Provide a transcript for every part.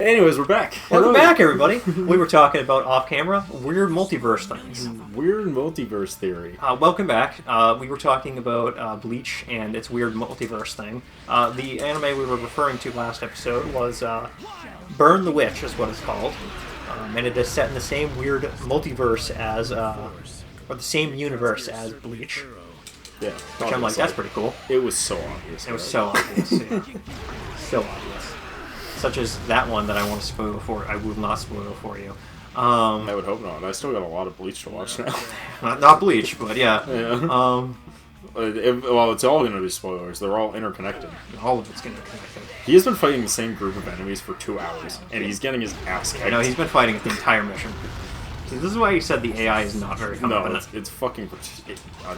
Anyways, we're back. Welcome back, everybody. We were talking about off-camera weird multiverse things. Weird multiverse theory. Welcome back. We were talking about Bleach and its weird multiverse thing. The anime we were referring to last episode was Burn the Witch, is what it's called. And it is set in the same weird multiverse as, or the same universe as Bleach. Yeah. Which I'm like, that's pretty cool. It was so obvious. It was so obvious, yeah. So obvious. Such as that one that I want to spoil for. I will not spoil for you. I would hope not. I still got a lot of Bleach to watch now. Not Bleach, but yeah. Well, it's all going to be spoilers. They're all interconnected. All of it's going to be connected. He has been fighting the same group of enemies for 2 hours, and he's getting his ass kicked. I know, he's been fighting it the entire mission. See, this is why you said the AI is not very competent. No, it's fucking...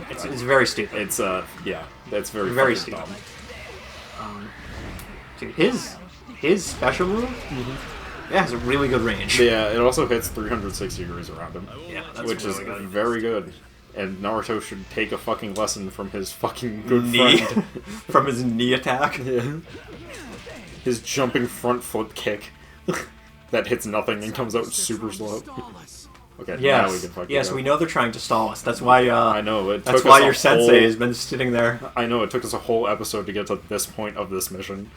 It's very stupid. It's, yeah, that's very stupid. Dude, his special move has a really good range. Yeah, it also hits 360 degrees around him. Yeah, that's which really is good. very good. And Naruto should take a fucking lesson from his fucking good knee. friend. From his knee attack. Yeah. His jumping front flip kick that hits nothing and comes out super slow. Okay, yes. now we can fucking Yes, we know they're trying to stall us. That's why. I know. That's why your sensei has been sitting there. I know. It took us a whole episode to get to this point of this mission.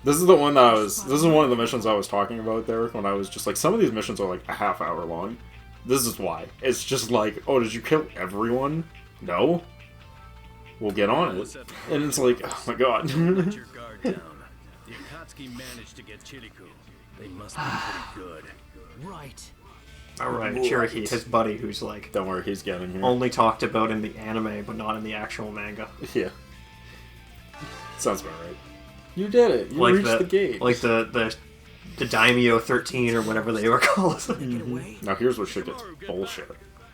This is the one that This is one of the missions I was talking about there when I was just like, some of these missions are like a half hour long. This is why. It's just like, oh, did you kill everyone? No. We'll get on it. And it's like, oh my god. Let your guard down. The Akatsuki managed to get Chiriku. They must be pretty good. Right. Alright, Cherokee, his buddy, who's like... Don't worry, he's getting here. Only talked about in the anime, but not in the actual manga. Yeah. Sounds about right. You did it. You like reached the gate. Like the Daimyo 13 or whatever they were called. Mm-hmm. Now here's what shit gets bullshit.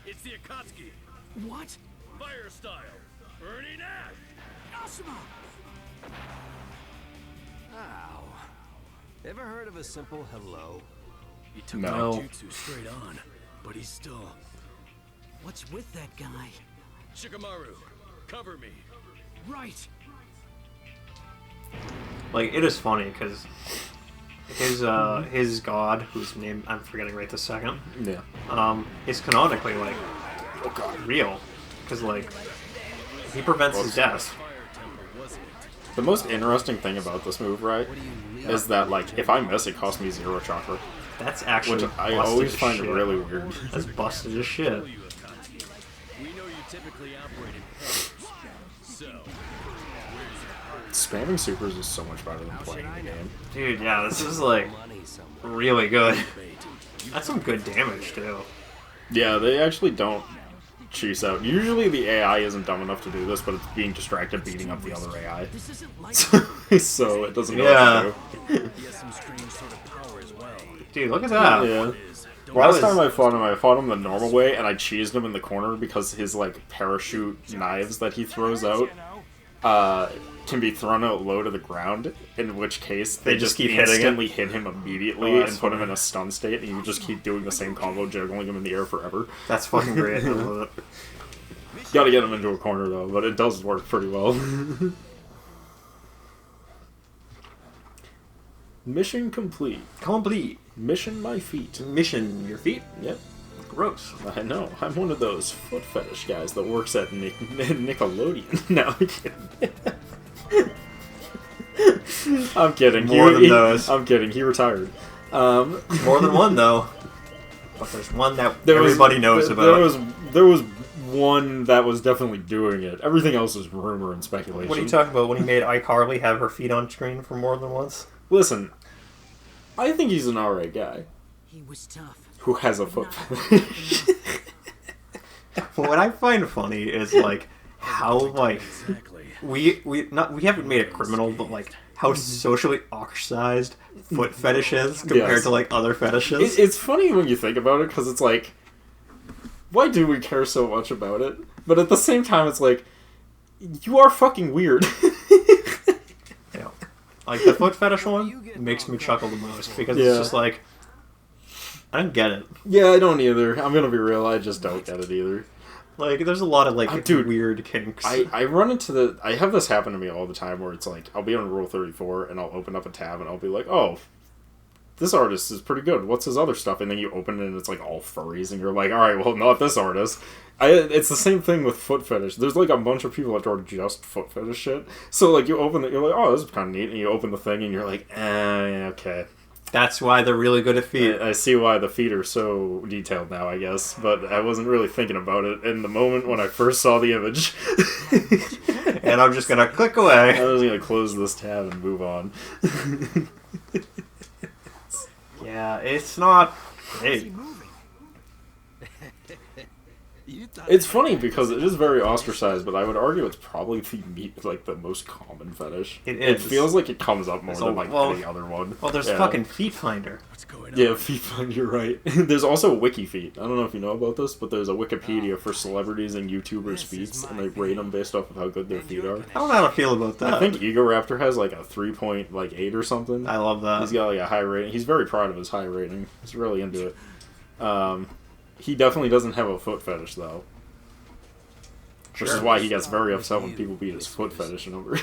It's the Akatsuki. What? Fire style. Burning Ash. Asuma. Ow. Ever heard of a simple hello? He took No. jutsu straight on, but he's still... What's with that guy? Shikamaru, cover me. Right. Like, it is funny, because his god, whose name I'm forgetting right this second, is canonically, like, oh god, real. Because, like, he prevents his death. The most interesting thing about this move, right, is that, like, if I miss, it costs me 0 chakra. That's actually Which I always find shit. really weird. That's busted as shit. We know you typically operate in pairs. So, Spamming supers is so much better than playing the game. Dude, yeah, this is, like, really good. That's some good damage, too. Yeah, they actually don't cheese out. Usually the AI isn't dumb enough to do this, but it's being distracted beating up the other AI. This isn't like So it doesn't know what to do. he has some strange sort of power as well. Dude, look at that. Yeah. Don't Last time I fought him the normal way, and I cheesed him in the corner because his, like, parachute knives that he throws out, can be thrown out low to the ground, in which case they just keep hitting instantly hit him immediately Oh, and that's put him funny. in a stun state, and you just keep doing the same combo, juggling him in the air forever. That's fucking great. I love it. Gotta get him into a corner, though, but it does work pretty well. Mission complete. Complete. Mission my feet. Mission your feet? Yep. Gross. I know. I'm one of those foot fetish guys that works at Nickelodeon. No, I'm kidding. I'm kidding. More than those. I'm kidding. He retired. More than one, though. But there's one that everybody knows about. There was one that was definitely doing it. Everything else is rumor and speculation. What are you talking about when he made iCarly have her feet on screen for more than once? Listen, I think he's an alright guy he was tough. who has a foot fetish. What I find funny is, like, how, like, Exactly. we haven't made a criminal, but, like, how socially ostracized foot fetish is compared Yes. to, like, other fetishes. It's funny when you think about it, because it's like, why do we care so much about it? But at the same time, it's like, you are fucking weird. Yeah. Like, the foot fetish one makes me chuckle the most, because it's just like, I don't get it. Yeah, I don't either. I'm gonna be real, I just don't get it either. Like, there's a lot of, like, Dude, weird kinks. I run into I have this happen to me all the time where it's like, I'll be on Rule 34 and I'll open up a tab and I'll be like, oh, this artist is pretty good. What's his other stuff? And then you open it and it's like all furries, and you're like, all right, well, not this artist. It's the same thing with foot fetish. There's like a bunch of people that are just foot fetish shit. So like you open it, you're like, oh, this is kind of neat, and you open the thing and you're like, okay. That's why they're really good at feet. I see why the feet are so detailed now, I guess, but I wasn't really thinking about it in the moment when I first saw the image. And I'm just gonna click away. I was gonna close this tab and move on. Yeah, it's not great. It's funny because it is very ostracized, but I would argue it's probably the most common fetish. It is. It feels like it comes up more than any other one. Well, there's fucking Feet Finder. What's going on? Yeah, Feet Finder, you're right. There's also Wiki Feet. I don't know if you know about this, but there's a Wikipedia for celebrities and YouTubers' feet, and they rate them based off of how good their feet are. I don't know how to feel about that. I think Egoraptor has like a 3.8 or something. I love that. He's got like a high rating. He's very proud of his high rating. He's really into it. He definitely doesn't have a foot fetish, though. Which is why he gets very upset when people beat his foot fetish number.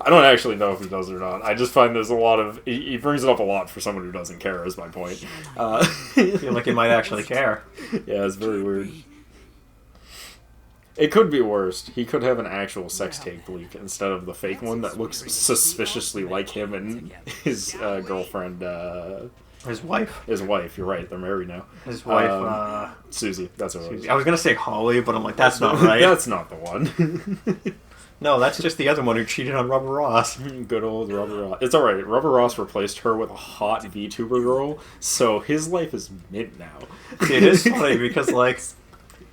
I don't actually know if he does or not. I just find there's a lot of... He brings it up a lot for someone who doesn't care, is my point. I feel like he might actually care. Yeah, it's very weird. It could be worse. He could have an actual sex tape leak instead of the fake one that looks suspiciously like him and his girlfriend... His wife. His wife, you're right. They're married now. His wife, Susie. That's what it was. I was going to say Holly, but I'm like, that's not right. That's not the one. No, that's just the other one who cheated on RubberRoss. Good old RubberRoss. It's alright. RubberRoss replaced her with a hot VTuber girl, so his life is mint now. It is funny because, like,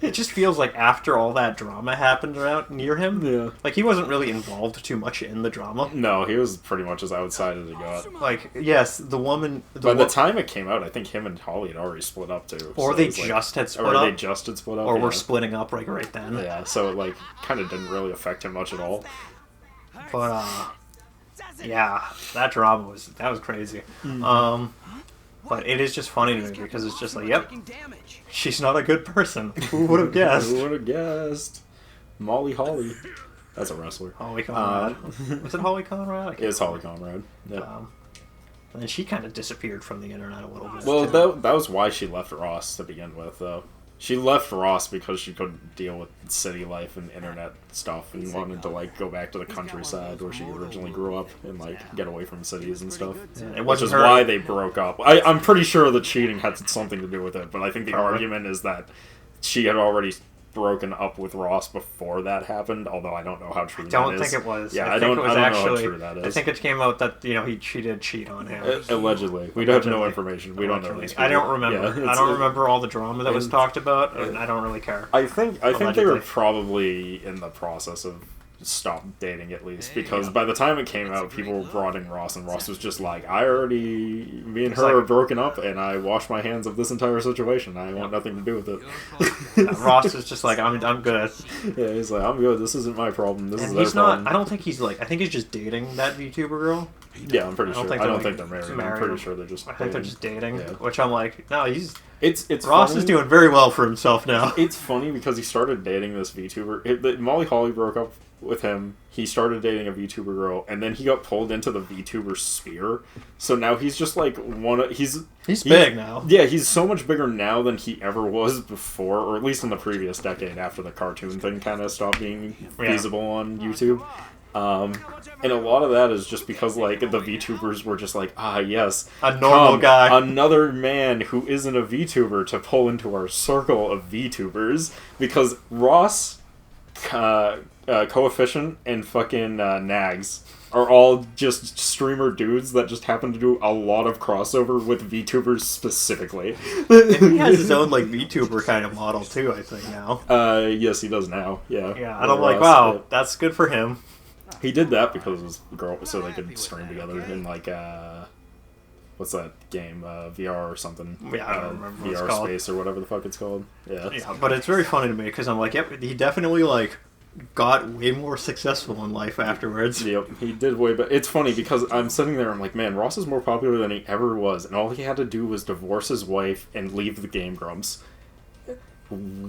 it just feels like after all that drama happened around near him, Yeah. like, he wasn't really involved too much in the drama. No, he was pretty much as outside as it got. Like, yes, the woman... By the time it came out, I think him and Holly had already split up, too. Or so they it was like- just had split Or up. they just had split up, Or yeah. were splitting up, like, right then. Yeah, so it, like, kind of didn't really affect him much at all. But, yeah, that drama was crazy. But it is just funny to me because it's just like, yep, she's not a good person. Who would have guessed? Who would have guessed? Molly Holly. That's a wrestler. Holly Conrad. Was it Holly Conrad? It's Holly Conrad. Yeah. And then she kind of disappeared from the internet a little bit. Well, too. that was why she left Ross to begin with, though. She left Ross because she couldn't deal with city life and internet stuff and wanted to, like, go back to the countryside where she originally grew up and, like, get away from cities and stuff. It Which wasn't is her. why they broke up. I'm pretty sure the cheating had something to do with it, but I think the argument is that she had already broken up with Ross before that happened, although I don't know how true that is. I don't think it was. Yeah, I think it was know actually, how true that is. I think it came out that, you know, she did cheat on him. Allegedly. We don't have no information. We don't know these people. I don't remember. Yeah, I don't remember all the drama that was talked about, and I don't really care. I think they were Allegedly. probably in the process of stop dating at least, because by the time it came out, people were broading Ross, and Ross was just like, me and her are broken up, and I wash my hands of this entire situation. I want nothing to do with it. Ross is just like, I'm good. Yeah, he's like, I'm good. This isn't my problem. This is And their he's not. problem. I don't think he's like. I think he's just dating that VTuber girl. Yeah, I'm pretty sure. I don't think like, they're married. married. I'm pretty sure they're just I think they're dating. just dating. Yeah. Which I'm like, no, he's. It's Ross funny. is doing very well for himself now. It's funny because he started dating this VTuber. Molly Holly broke up with him. He started dating a VTuber girl, and then he got pulled into the VTuber sphere. So now he's just like He's big now. Yeah, he's so much bigger now than he ever was before, or at least in the previous decade after the cartoon thing kind of stopped being feasible on YouTube. And a lot of that is just because, like, the VTubers were just like, yes, A normal guy. another man who isn't a VTuber to pull into our circle of VTubers, because Ross, Coefficient, and fucking Nags are all just streamer dudes that just happen to do a lot of crossover with VTubers specifically. And he has his own like VTuber kind of model too, I think now. Yes, he does now. Yeah. Yeah, and I'm like, wow, that's good for him. He did that because of his girl, so they could stream together in like what's that game? VR or something. Yeah, I don't remember what it's VR called. Space or whatever the fuck it's called. Yeah. Yeah, but it's very funny to me because I'm like, yep, he definitely like got way more successful in life afterwards. Yep, he did way better. It's funny because I'm sitting there, I'm like, man, Ross is more popular than he ever was, and all he had to do was divorce his wife and leave the Game Grumps.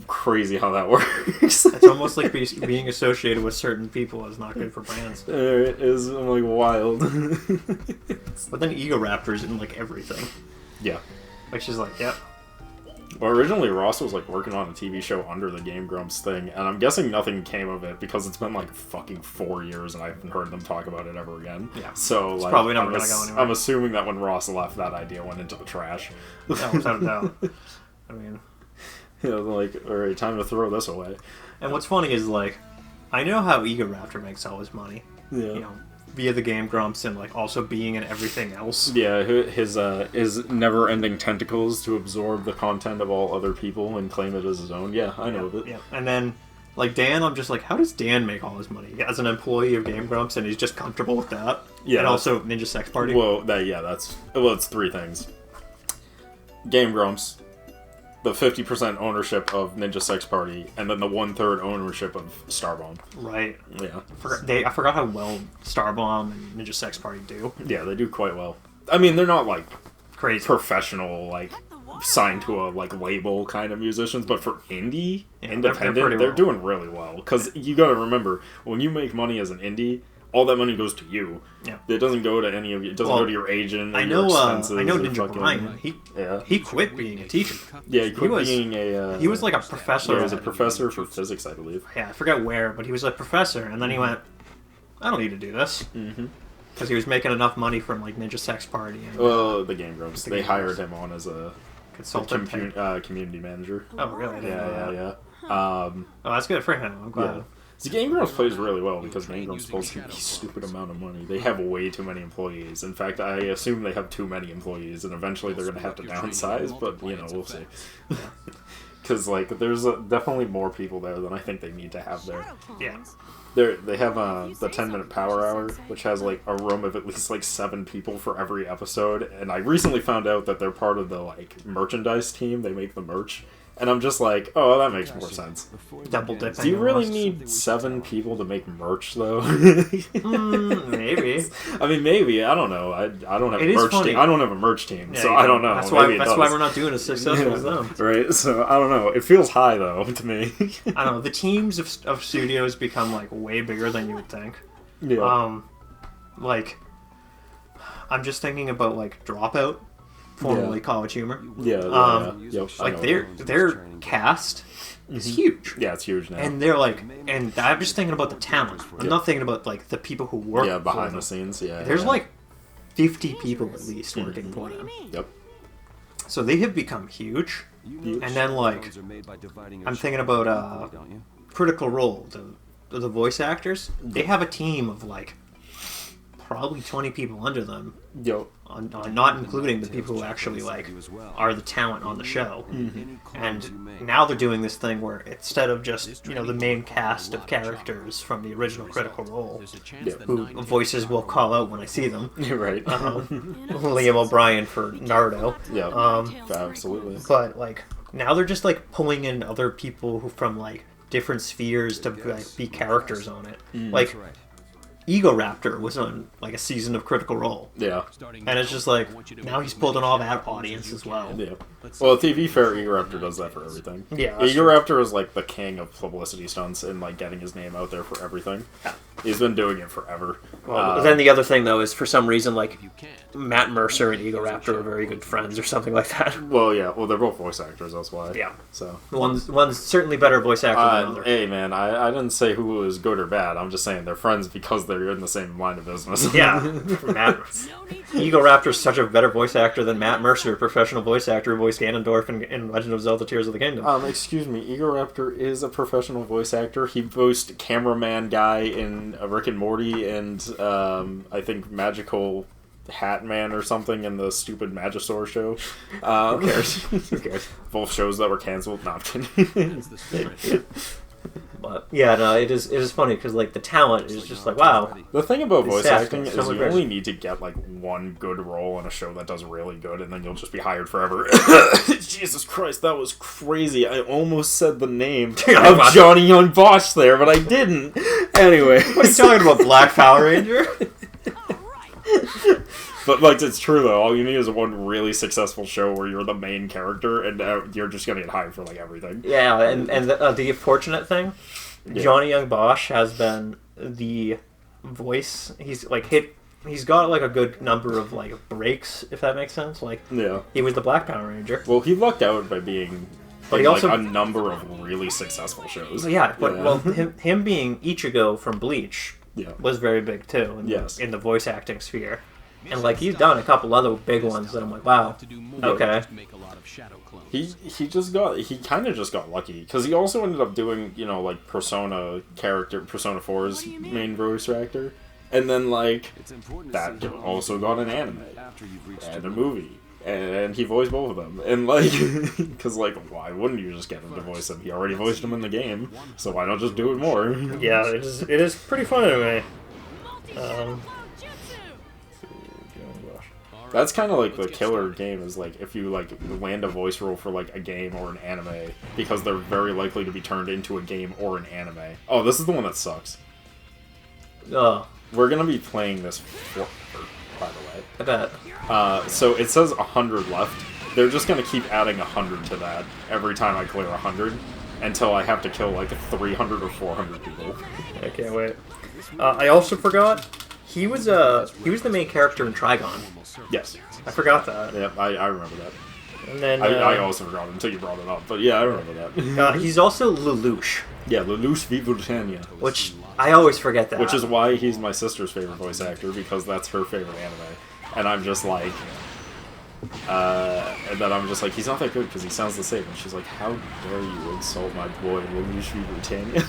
crazy how that works. It's almost like being associated with certain people is not good for brands. It is like wild. But then Ego Raptor's in like everything. Yeah. Like she's like, yep. Well, originally Ross was like working on a TV show under the Game Grumps thing, and I'm guessing nothing came of it because it's been like fucking 4 years and I haven't heard them talk about it ever again. Yeah. So It's like, probably never gonna go anywhere. I'm assuming that when Ross left, that idea went into the trash. No, without a doubt. I mean, You know, like, all right, time to throw this away. and what's funny is like, I know how Ego Raptor makes all his money. Yeah. You know, via the Game Grumps and like also being in everything else. Yeah, his never-ending tentacles to absorb the content of all other people and claim it as his own. Yeah, I know that. Yeah, and then like Dan, I'm just like, how does Dan make all his money as an employee of Game Grumps, and he's just comfortable with that? Yeah, and that's- also Ninja Sex Party. Well, it's three things. Game Grumps, the 50% ownership of Ninja Sex Party, and then the 1/3 ownership of Starbomb. Right. Yeah. I forgot how well Starbomb and Ninja Sex Party do. Yeah, they do quite well. I mean, they're not like Crazy. professional, like signed to a like label kind of musicians, but for indie, Yeah, independent, they're pretty they're well. doing really well. Because you got to remember, when you make money as an indie, all that money goes to you. Yeah. It doesn't go to any of you. It doesn't Well, go to your agent. Or I know. Your expenses I know or Ninja fucking- Brian. Yeah. He quit being a teacher. Yeah, he quit was- being a. He was like a professor. Yeah, he was a at- professor for physics, I believe. Yeah, I forget where, but he was a professor, and then he went, I don't need to do this. Mm-hmm. Because he was making enough money from like Ninja Sex Party and Well, the Game Grumps. The They Game hired Grumps. him on as a consultant. community manager. Oh, really? I didn't know that. Yeah. Oh, that's good for him. I'm glad. Yeah. The Game Grumps plays really well because Game Grumps pulls a stupid amount of money. They have way too many employees. In fact, I assume they have too many employees, and eventually they're going to have to downsize, but, you know, we'll see. Because, like, there's definitely more people there than I think they need to have there. Yeah. They have the 10-minute power hour, which has, like, a room of at least, like, 7 people for every episode, and I recently found out that they're part of the, like, merchandise team. They make the merch. And I'm just like, oh, that makes more sense. Double dipping. Do you really almost. need 7 people to make merch, though? Maybe. I mean, maybe. I don't know. I don't have It a is merch funny. team. I don't have a merch team, Yeah, so you I don't know. That's Maybe why. it That's why does. we're not doing as successful as them. Right? So I don't know. It feels high though to me. I don't know. The teams of studios become like way bigger than you would think. Yeah. Like, I'm just thinking about like Dropout, formerly Yeah. College Humor. Yeah. Yep, I Like know. their cast is huge. Yeah, it's huge now. And they're like, and I'm just thinking about the talent. I'm not thinking about like the people who work. yeah, for behind them. the scenes. Yeah. There's yeah. like 50 people at least working for them. Yep. So they have become huge. And then like, I'm thinking about Critical Role, the voice actors. They have a team of like probably 20 people under them. Yep. On not including the people who actually like are the talent on the show. And now they're doing this thing where instead of just the main cast of characters from the original Critical Role, who voices will call out when I see them, You're right. Liam O'Brien for Naruto. Yeah. Absolutely. But like now they're just like pulling in other people who from like different spheres to like be characters on it. Like Ego Raptor was on like a season of Critical Role. Yeah. And it's just like, now he's pulled in all that audience as well. Yeah. Well, to be fair, Ego Raptor does that for everything. Yeah, that's Ego true. Raptor is like the king of publicity stunts and like getting his name out there for everything. Yeah. He's been doing it forever. Well, then the other thing, though, is for some reason, like, Matt Mercer and Ego Raptor are very good friends or something like that. Well, yeah. Well, they're both voice actors. That's why. Yeah. So. One's certainly better voice actor than the other. Hey, man. I didn't say who was good or bad. I'm just saying they're friends because they're in the same line of business. Yeah. Ego Raptor's such a better voice actor than Matt Mercer, professional voice actor who voiced Ganondorf in Legend of Zelda Tears of the Kingdom. Excuse me. Ego Raptor is a professional voice actor. He voiced cameraman guy in Rick and Morty and I think Magical Hat Man or something in the stupid Magisaur show. Who cares? Who cares? Both shows that were canceled. No, I'm kidding. But yeah, no, it is funny because like the talent is just like wow. The thing about voice Staff acting got is so you much only need to get like one good role in a show that does really good, and then you'll just be hired forever. Jesus Christ, that was crazy! I almost said the name of Johnny Young Bosch there, but I didn't. Anyway, What are you talking about, Black Power Ranger? But, like, it's true, though. All you need is one really successful show where you're the main character, and you're just gonna get hired for, like, everything. Yeah, and the fortunate thing, Johnny Young Bosch has been the voice. He's, like, he's got, like, a good number of, like, breaks, if that makes sense. Like, Yeah. he was the Black Power Ranger. Well, he lucked out by being But in, he also- like, a number of really successful shows. Yeah, but, well, him being Ichigo from Bleach Yeah. was very big, too, Yes. in the voice acting sphere. And, like, he's done a couple other big ones that I'm like, wow, okay. He kind of just got lucky, because he also ended up doing, you know, like, Persona 4's main voice actor, and then, like, that also got an anime, and a movie, and he voiced both of them, and, like, because, like, why wouldn't you just get him to voice him? He already voiced him in the game, so why not just do it more? Yeah, it is pretty fun anyway. That's kind of like the killer game, is like if you like land a voice role for like a game or an anime, because they're very likely to be turned into a game or an anime. Oh, this is the one that sucks. Oh, We're gonna be playing this forever, by the way. I bet. So it says 100 left. They're just gonna keep adding 100 to that every time I clear 100, until I have to kill like 300 or 400 people. I can't wait. I also forgot, he was the main character in Trigon. Yes. I forgot that. Yeah, I remember that. And then I also forgot until you brought it up, but yeah, I remember that. he's also Lelouch, Yeah, Lelouch v. Britannia. which I always forget that. Which is why he's my sister's favorite voice actor, because that's her favorite anime. And I'm just like... and then I'm just like, he's not that good because he sounds the same. And she's like, how dare you insult my boy, Lelouch v. Britannia?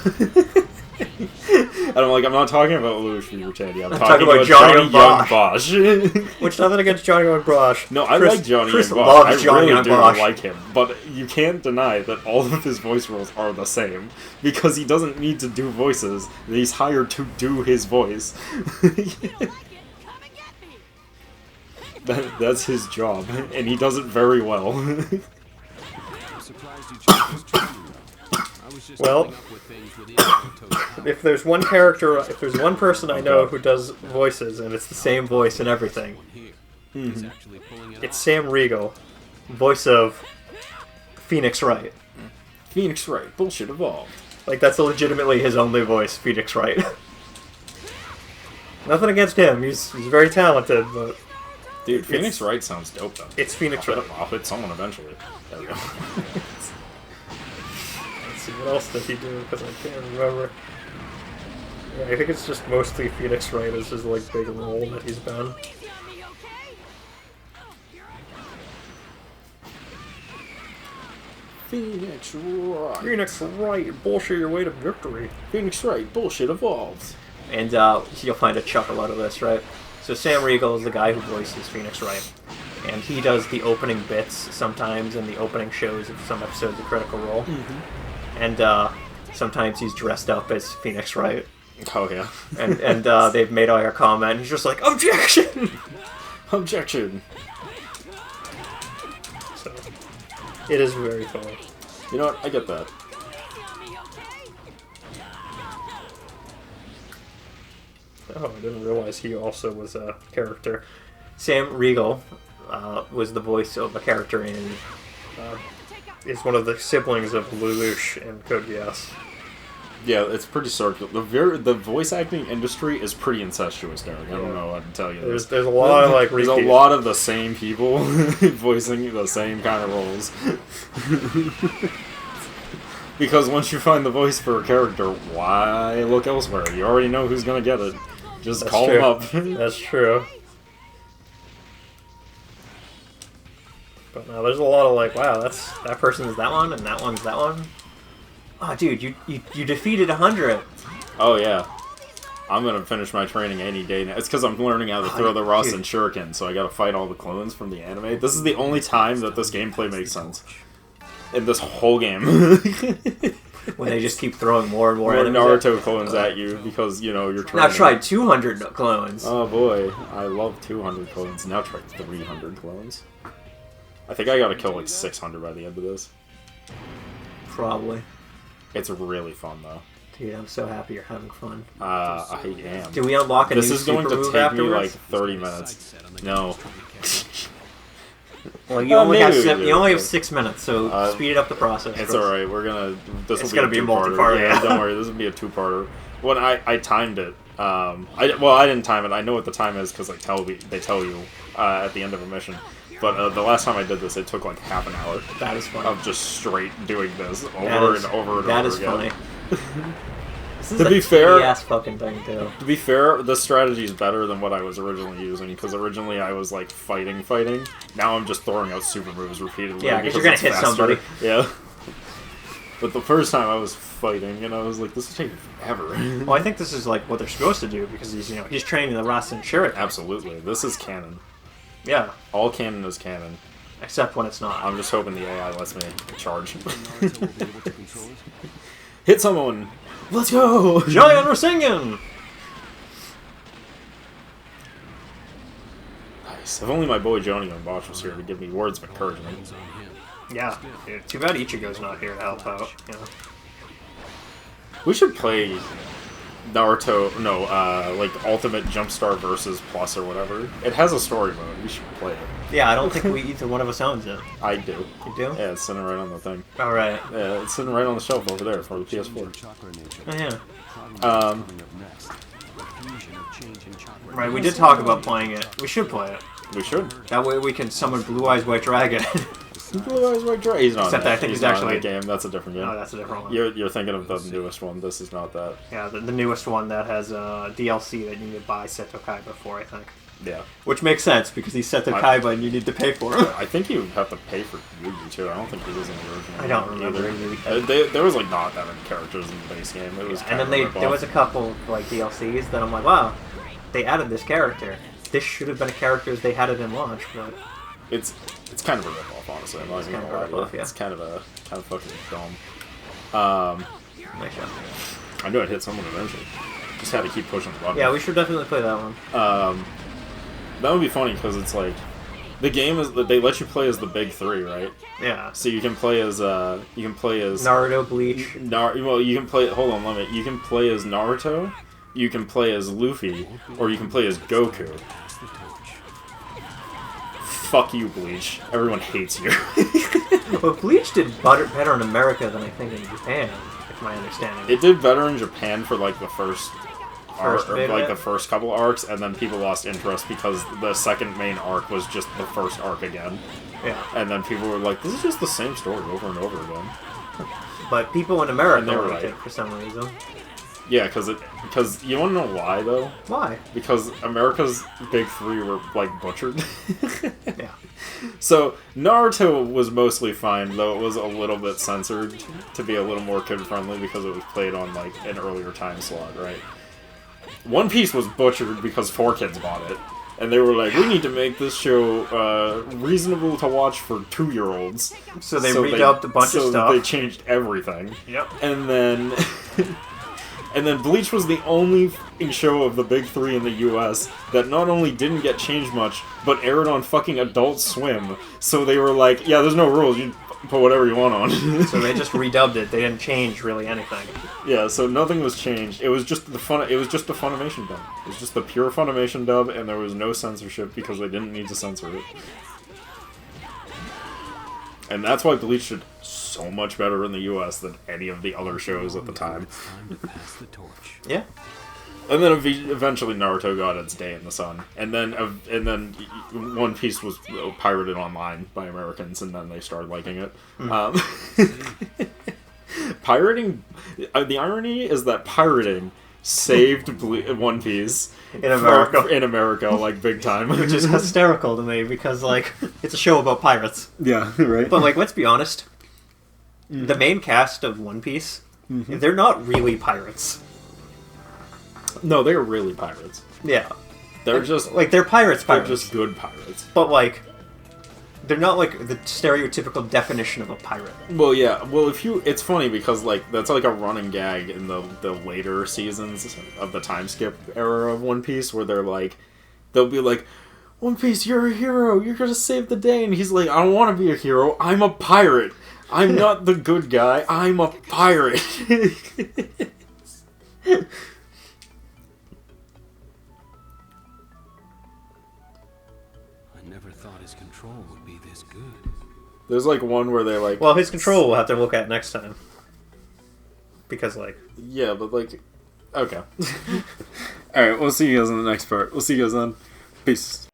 And I'm like, I'm not talking about Lelouch v. Britannia. I'm talking about Johnny Young Bosch. Which, nothing against Johnny Young Bosch. No, I like Johnny Chris Young Bosch. loves I Johnny really Young do Bosch. like him. But you can't deny that all of his voice roles are the same. Because he doesn't need to do voices. He's hired to do his voice. That's his job. And he does it very well. Well, if there's one person I know who does voices, and it's the same voice and everything, it's Sam Riegel, voice of Phoenix Wright. Phoenix Wright, bullshit evolved. Like, that's legitimately his only voice, Phoenix Wright. Nothing against him, he's very talented, but... Dude, Phoenix Wright sounds dope, though. It's Phoenix Wright. I'll hit someone eventually. There we go. Let's see, what else did he do? Because I can't remember. Yeah, I think it's just mostly Phoenix Wright as his, like, big role that he's been. Phoenix Wright. Phoenix Wright, bullshit your way to victory. Phoenix Wright, bullshit evolved. And you'll find a chuckle out of this, right? So Sam Riegel is the guy who voices Phoenix Wright. And he does the opening bits sometimes in the opening shows of some episodes of Critical Role. And sometimes he's dressed up as Phoenix Wright. Oh, yeah. And they've made a comment, and he's just like, objection! Objection. So, it is very funny. You know what? I get that. Oh, I didn't realize he also was a character. Sam Riegel was the voice of a character in... is one of the siblings of Lelouch and Code Geass. Yeah, it's pretty circular. The voice acting industry is pretty incestuous, Derek. I don't know what to tell you. There's a lot of, like, There's a repeat. lot of the same people voicing the same kind of roles. Because once you find the voice for a character, why look elsewhere? You already know who's gonna get it. Just That's call true. him up. That's true. But no, there's a lot of like, wow, that person's that one, and that one's that one. Oh, dude, you defeated 100. Oh yeah, I'm gonna finish my training any day now. It's because I'm learning how to throw the Ross and Shuriken, so I gotta fight all the clones from the anime. This is the only time that this gameplay makes sense in this whole game. When they just keep throwing more and more More enemies Naruto clones at you because, you know, you're trying. Now try 200 clones. Oh boy, I love 200 clones. Now try 300 clones. I think I gotta kill like 600 by the end of this. Probably. It's really fun though. Dude, I'm so happy you're having fun. I am. Do we unlock a This new is going super to move take me afterwards? like 30 minutes. No. Well, you only maybe have we you do. only have 6 minutes, so speed up the process. It's alright, we're gonna... This It's will gonna be be a a two-parter. multi-part, Yeah, yeah. don't worry, this will be a two-parter. When I timed it, I didn't time it, I know what the time is because they tell you at the end of a mission. But the last time I did this, it took like half an hour. That is funny. Of just straight doing this over and over and over again. That is funny. This is To a be fair- ass fucking thing too. To be fair, this strategy is better than what I was originally using, because originally I was like fighting. Now I'm just throwing out super moves repeatedly. Yeah, 'cause you're gonna it's hit faster. somebody. Yeah. But the first time I was fighting, and I was like, this is taking forever. Well, I think this is like what they're supposed to do because he's training the Rasen Shuriken. Absolutely. This is canon. Yeah, All canon is canon. except when it's not. I'm just hoping the AI lets me charge. Naruto will be able to control it. Hit someone! Let's go! Giant Rasengan! Nice. If only my boy Johnny on Bosch was here to give me words of encouragement. It's on him. Yeah, dude, too bad Ichigo's not here to help out. You know? We should play Naruto, like Ultimate Jumpstar versus Plus or whatever. It has a story mode. We should play it. Yeah, I don't think either one of us owns it. I do. You do? Yeah, it's sitting right on the thing. All right. Yeah, it's sitting right on the shelf over there for the PS4. Chakra nature. Oh, yeah. Coming up next. The fusion of change and chakra. Right, we did talk about playing it. We should play it. We should. That way we can summon Blue Eyes White Dragon. Blue Eyes White Dragon. He's not. Except in that. I think he's not actually- in that game. That's a different game. Oh, that's a different one. You're thinking of the newest one. This is not that. Yeah, the newest one that has DLC that you need to buy Seto Kaiba for, I think. Yeah. Which makes sense because he's Seto I- Kaiba and you need to pay for him. I think you have to pay for Yugi too. I don't think he was in the original. I don't one remember either. either. There was like not that many characters in the base game. It was And kind then of there was a couple like DLCs that I'm like, wow, they added this character. This should have been a character as they had it in launch, but It's kind of a ripoff, honestly. I'm not It's even kind gonna of a lie to ripoff, you. yeah. It's kind of fucking dumb. nice shot. I knew I'd hit someone eventually. Just had to keep pushing the button. Yeah, we should definitely play that one. That would be funny because it's like the game is they let you play as the big three, right? Yeah. So you can play as Naruto, Bleach. Well, you can play. Hold on, let me. You can play as Naruto. You can play as Luffy, or you can play as Goku. Fuck you, Bleach. Everyone hates you. But Bleach did better in America than I think in Japan, if my understanding. It did better in Japan for like the first arc, or bit of like it? the first couple arcs, and then people lost interest because the second main arc was just the first arc again. Yeah. And then people were like, "This is just the same story over and over again." But people in America And they were liked right. it for some reason. Yeah, because you want to know why though? Why? Because America's big three were like butchered. Yeah. So Naruto was mostly fine, though it was a little bit censored to be a little more kid friendly because it was played on like an earlier time slot, right? One Piece was butchered because 4Kids bought it, and they were like, "We need to make this show reasonable to watch for 2-year-olds." So they redubbed a bunch of stuff. They changed everything. Yep. And then and then Bleach was the only fucking show of the big three in the US that not only didn't get changed much, but aired on fucking Adult Swim. So they were like, yeah, there's no rules, you put whatever you want on. So they just redubbed it. They didn't change really anything. Yeah, so nothing was changed. It was just the Funimation dub. It was just the pure Funimation dub, and there was no censorship because they didn't need to censor it. And that's why Bleach did so much better in the US than any of the other shows at the time. It's time to pass the torch. Yeah. And then eventually Naruto got its day in the sun. And then One Piece was pirated online by Americans, and then they started liking it. Pirating... the irony is that pirating saved One Piece... In America. In America, like, big time. Which is hysterical to me because, like, it's a show about pirates. Yeah, right? But, like, let's be honest. The main cast of One Piece, they're not really pirates. No, they're really pirates. Yeah. They're just... Like, they're pirates. They're just good pirates. But, like, they're not, like, the stereotypical definition of a pirate. Well, yeah. Well, it's funny because, like, that's like a running gag in the later seasons of the time skip era of One Piece, where they'll be like, "One Piece, you're a hero. You're gonna save the day," and he's like, "I don't want to be a hero. I'm a pirate. I'm not the good guy. I'm a pirate." never thought his control would be this good. There's like one where they like. Well, his control we'll have to look at next time. Because, like. Yeah, but like. Okay. Alright, we'll see you guys in the next part. We'll see you guys then. Peace.